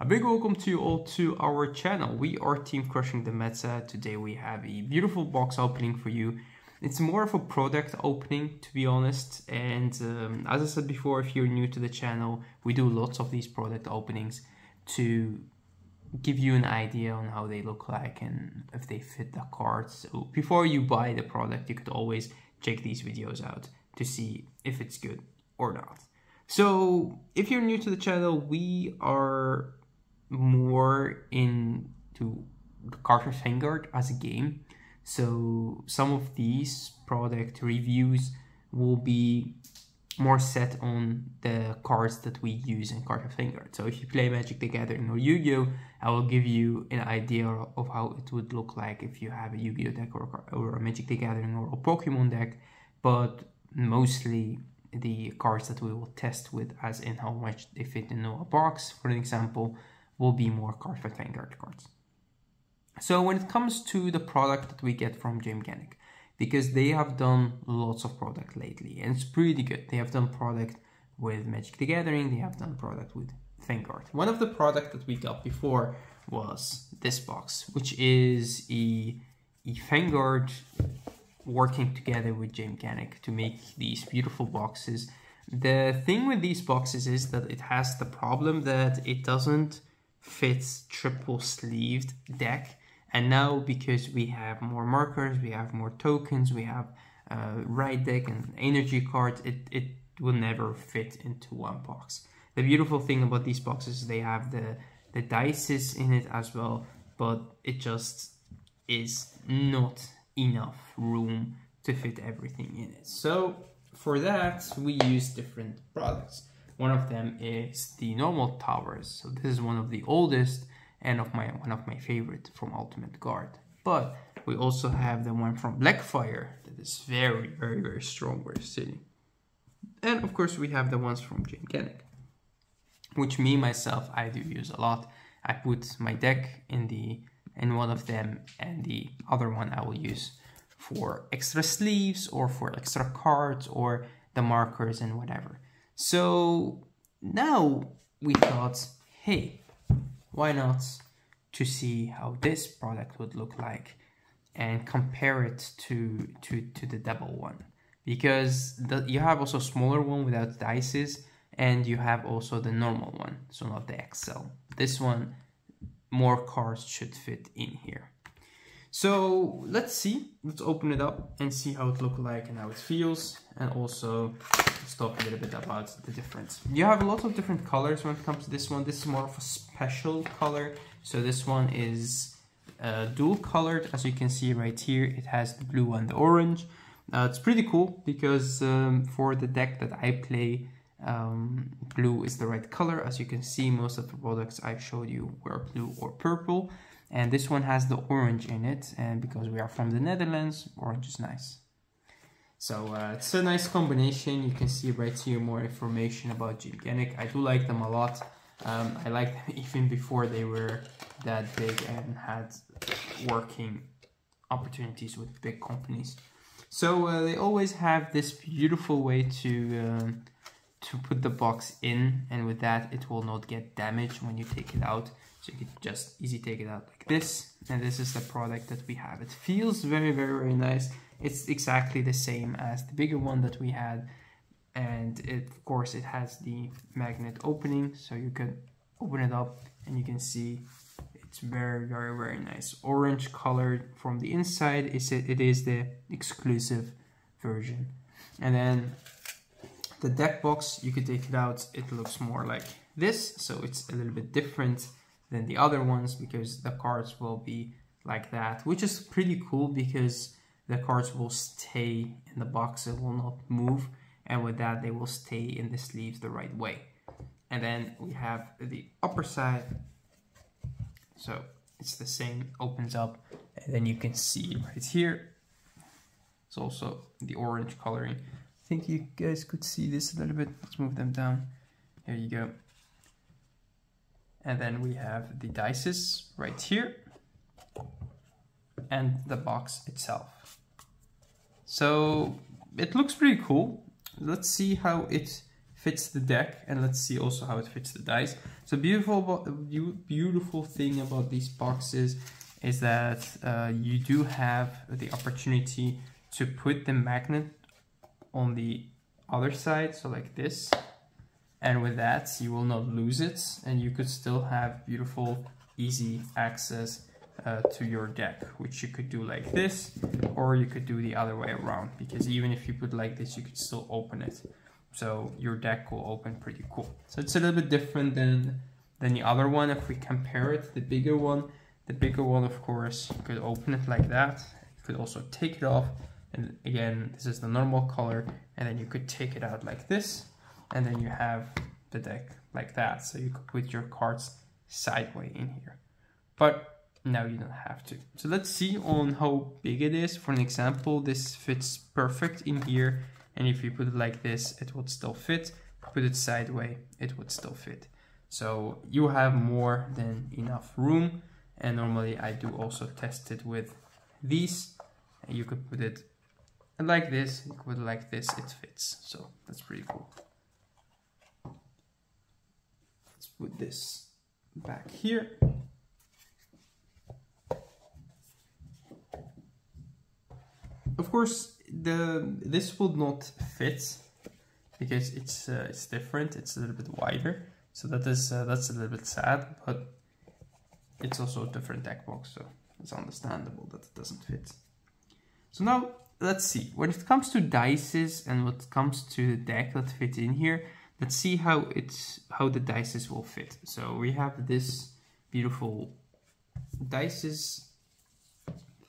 A big welcome to you all to our channel. We are Team Crushing the Meta. Today we have a beautiful box opening for you. It's more of a product opening, to be honest, and as I said before, if you're new to the channel, we do lots of these product openings to give you an idea on how they look like and if they fit the cards. So before you buy the product, you could always check these videos out to see if it's good or not. So if you're new to the channel, we are more into Cards of Vanguard as a game. So some of these product reviews will be more set on the cards that we use in Cards of Vanguard. So if you play Magic the Gathering or Yu-Gi-Oh, I will give you an idea of how it would look like if you have a Yu-Gi-Oh deck or a Magic the Gathering or a Pokemon deck. But mostly the cards that we will test with, as in how much they fit into a box, for an example, will be more Cards of Vanguard cards. So when it comes to the product that we get from GameGenic, because they have done lots of product lately and it's pretty good. They have done product with Magic the Gathering, they have done product with Vanguard. One of the product that we got before was this box, which is a Vanguard working together with GameGenic to make these beautiful boxes. The thing with these boxes is that it has the problem that it doesn't fit triple sleeved deck. And now, because we have more markers, we have more tokens, we have right deck and energy cards, it will never fit into one box. The beautiful thing about these boxes is they have the dices in it as well, but it just is not enough room to fit everything in it. So for that, we use different products. One of them is the normal towers. So this is one of the oldest and one of my favorite from Ultimate Guard. But we also have the one from Blackfire that is very, very, very strong, very sitting. And of course we have the ones from GameGenic, which myself, I do use a lot. I put my deck in one of them, and the other one I will use for extra sleeves or for extra cards or the markers and whatever. So now we thought, hey, why not to see how this product would look like and compare it to the double one, because you have also a smaller one without dices and you have also the normal one, so not the XL. This one, more cards should fit in here. So let's open it up and see how it looks like and how it feels, and also let's talk a little bit about the difference. You have a lot of different colors when it comes to this one. This is more of a special color. So this one is dual colored, as you can see right here. It has the blue and the orange. It's pretty cool because for the deck that I play, blue is the right color. As you can see, most of the products I showed you were blue or purple. And this one has the orange in it, and because we are from the Netherlands, orange is nice. So it's a nice combination. You can see right here more information about GameGenic. I do like them a lot. I liked them even before they were that big and had working opportunities with big companies. So they always have this beautiful way to put the box in, and with that it will not get damaged when you take it out. So you can just easily take it out like this, and this is the product that we have. It feels very, very, very nice. It's exactly the same as the bigger one that we had, and of course it has the magnet opening, so you can open it up and you can see it's very, very, very nice. Orange colored from the inside. It is the exclusive version. And then the deck box, you could take it out. It looks more like this, so it's a little bit different than the other ones because the cards will be like that, which is pretty cool because the cards will stay in the box, it will not move, and with that they will stay in the sleeves the right way. And then we have the upper side, so it's the same, opens up, and then you can see right here it's also the orange coloring. I think you guys could see this a little bit. Let's move them down. There you go. And then we have the dices right here and the box itself. So it looks pretty cool. Let's see how it fits the deck, and let's see also how it fits the dice. So beautiful thing about these boxes is that you do have the opportunity to put the magnet on the other side, so like this, and with that you will not lose it, and you could still have beautiful easy access to your deck, which you could do like this, or you could do the other way around, because even if you put like this you could still open it, so your deck will open pretty cool. So it's a little bit different than the other one. If we compare it to the bigger one of course you could open it like that, you could also take it off, and again this is the normal color, and then you could take it out like this, and then you have the deck like that, so you could put your cards sideways in here, but now you don't have to. So let's see on how big it is. For an example, this fits perfect in here, and if you put it like this it would still fit. Put it sideways, it would still fit. So you have more than enough room, and normally I do also test it with these. You could put it like this, you could put it like this, it fits. So that's pretty cool. Let's put this back here. Of course, this will not fit because it's different. It's a little bit wider, so that's a little bit sad. But it's also a different deck box, so it's understandable that it doesn't fit. So now let's see. When it comes to dices and what comes to the deck that fit in here, let's see how the dices will fit. So we have this beautiful dices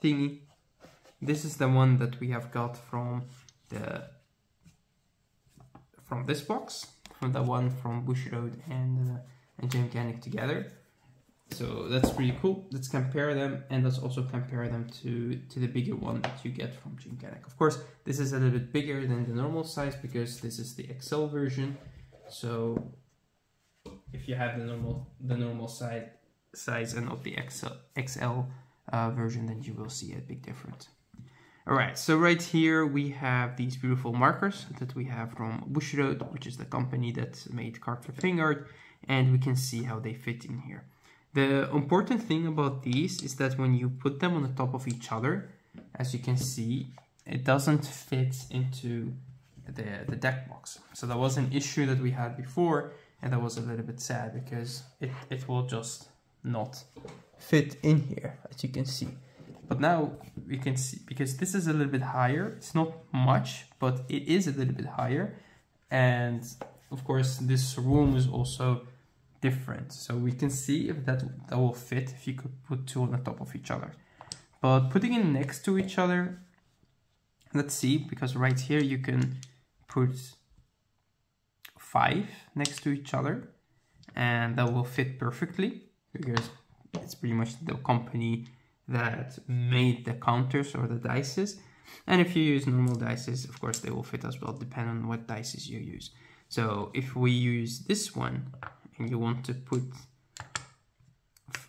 thingy. This is the one that we have got from this box, from the one from Bushiroad and GameGenic together. So that's pretty cool. Let's compare them, and let's also compare them to the bigger one that you get from GameGenic. Of course, this is a little bit bigger than the normal size because this is the XL version. So if you have the normal size and not the XL version, then you will see a big difference. Alright, so right here we have these beautiful markers that we have from Bushiroad, which is the company that made cards for Vanguard, and we can see how they fit in here. The important thing about these is that when you put them on the top of each other, as you can see, it doesn't fit into the deck box. So that was an issue that we had before, and that was a little bit sad because it will just not fit in here, as you can see. But now we can see, because this is a little bit higher, it's not much, but it is a little bit higher. And of course, this room is also different. So we can see if that will fit if you could put two on the top of each other. But putting it next to each other, let's see, because right here you can put 5 next to each other, and that will fit perfectly because it's pretty much the company that made the counters or the dices. And if you use normal dices, of course they will fit as well, depending on what dices you use. So if we use this one and you want to put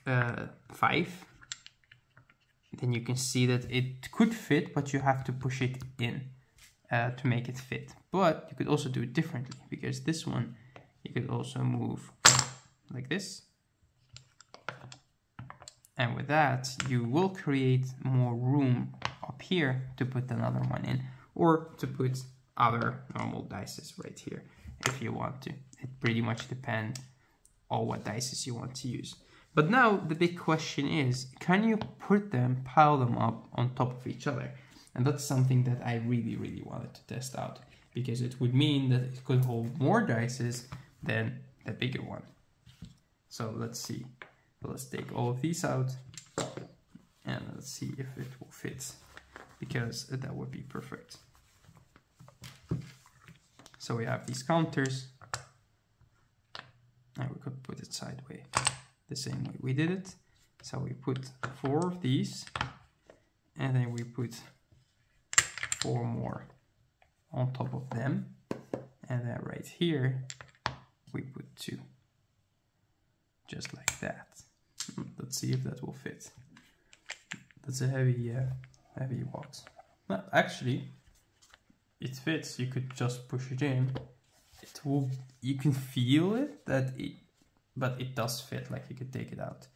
5, then you can see that it could fit, but you have to push it in to make it fit. But you could also do it differently, because this one you could also move like this. And with that, you will create more room up here to put another one in, or to put other normal dices right here if you want to. It pretty much depends on what dices you want to use. But now the big question is, can you put them, pile them up on top of each other? And that's something that I really wanted to test out, because it would mean that it could hold more dices than the bigger one. So let's see. Let's take all of these out and let's see if it will fit, because that would be perfect. So we have these counters, and we could put it sideways the same way we did it. So we put 4 of these, and then we put 4 more on top of them, and then right here we put 2, just like that. Let's see if that will fit. That's a heavy box. No, actually, it fits. You could just push it in, you can feel it but it does fit. Like you could take it out.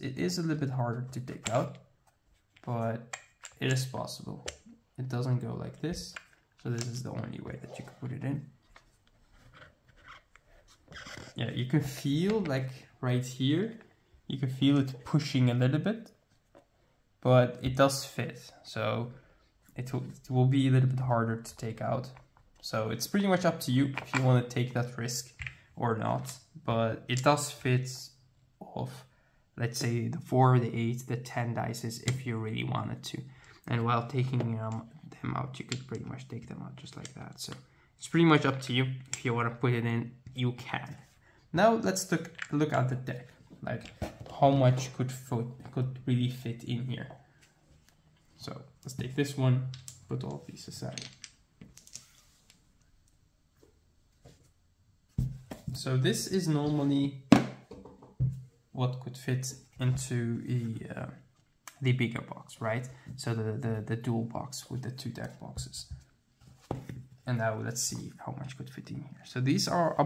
It is a little bit harder to take out, but it is possible. It doesn't go like this, so this is the only way that you can put it in. Yeah, you can feel like right here, you can feel it pushing a little bit, but it does fit. So it will be a little bit harder to take out. So it's pretty much up to you if you want to take that risk or not, but it does fit off, let's say the 4, the 8, the 10 dices if you really wanted to. And while taking them out, you could pretty much take them out just like that. So it's pretty much up to you. If you want to put it in, you can. Now let's look at the deck, like how much could really fit in here. So let's take this one, put all of these aside. So this is normally what could fit into the bigger box, right? So the dual box with the 2 deck boxes. And now let's see how much could fit in here. So these are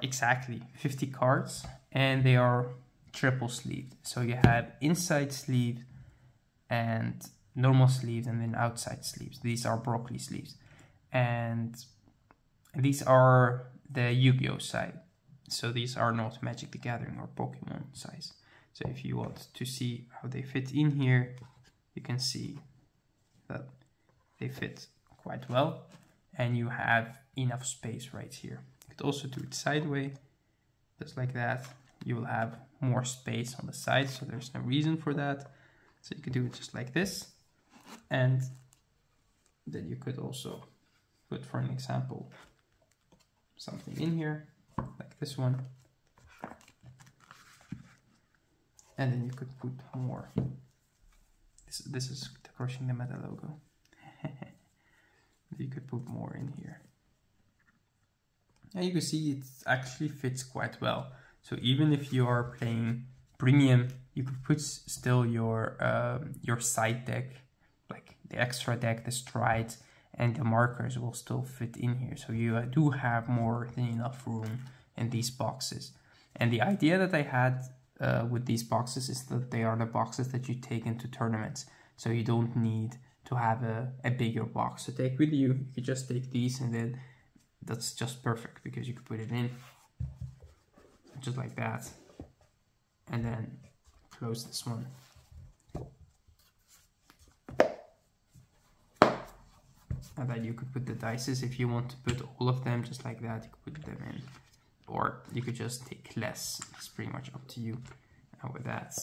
exactly 50 cards, and they are triple sleeved. So you have inside sleeve and normal sleeves, and then outside sleeves. These are broccoli sleeves, and these are the Yu-Gi-Oh side. So these are not Magic the Gathering or Pokemon size. So if you want to see how they fit in here, you can see that they fit quite well, and you have enough space right here. You could also do it sideways, just like that. You will have more space on the side, so there's no reason for that. So you could do it just like this, and then you could also put, for an example, something in here, like this one. And then you could put more. This is the Crushing the Meta logo. You could put more in here. And you can see it actually fits quite well. So even if you are playing premium, you could put still your side deck, like the extra deck, the strides, and the markers will still fit in here. So you do have more than enough room in these boxes. And the idea that I had with these boxes is that they are the boxes that you take into tournaments. So you don't need to have a bigger box to take with you. You could just take these, and then that's just perfect because you could put it in just like that, and then close this one. And then you could put the dices if you want to put all of them just like that. You could put them in, or you could just take less. It's pretty much up to you. And with that,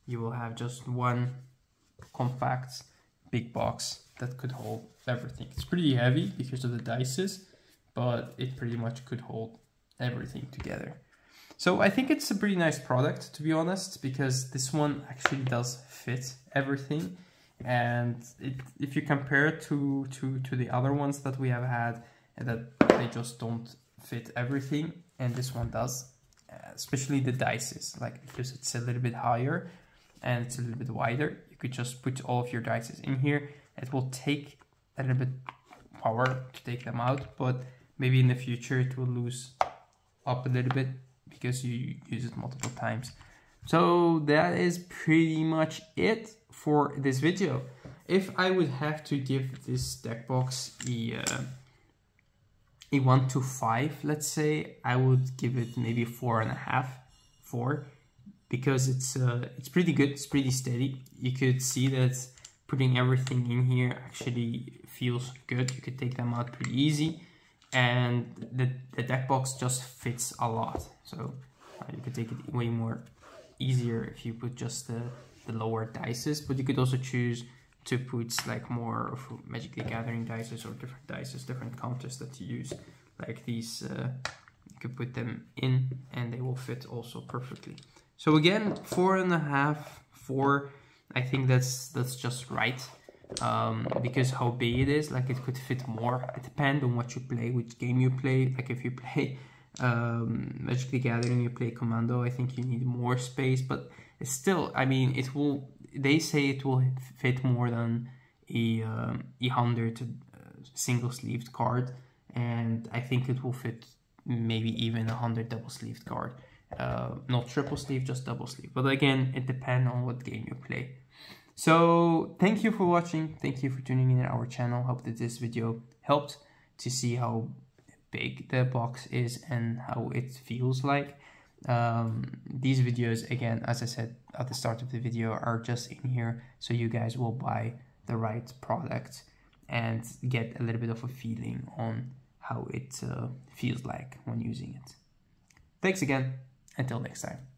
you will have just one compact big box that could hold everything. It's pretty heavy because of the dices, but it pretty much could hold everything together. So I think it's a pretty nice product, to be honest, because this one actually does fit everything. And if you compare it to the other ones that we have had, that they just don't fit everything, and this one does, especially the dices, like because it's a little bit higher and it's a little bit wider. You could just put all of your dices in here. It will take a little bit power to take them out, but maybe in the future it will lose up a little bit because you use it multiple times. So that is pretty much it for this video. If I would have to give this deck box a 1 to 5, let's say, I would give it maybe 4.5, 4, because it's pretty good, it's pretty steady. You could see that putting everything in here actually feels good. You could take them out pretty easy, and the deck box just fits a lot. So you could take it way more easier if you put just the lower dices, but you could also choose to put like more of Magic the Gathering dices or different dices, different counters that you use, like these. You could put them in and they will fit also perfectly. So again, 4.5, 4. I think that's just right, because how big it is, like it could fit more. It depends on what you play, which game you play. Like if you play Magic the Gathering, you play Commando, I think you need more space, but it's still, I mean, they say it will fit more than a 100 single sleeved card, and I think it will fit maybe even 100 double sleeved card. Not triple sleeve, just double sleeve. But again, it depends on what game you play. So thank you for watching. Thank you for tuning in our channel. Hope that this video helped to see how big the box is and how it feels like. These videos, again, as I said at the start of the video, are just in here so you guys will buy the right product and get a little bit of a feeling on how it feels like when using it. Thanks again. Until next time.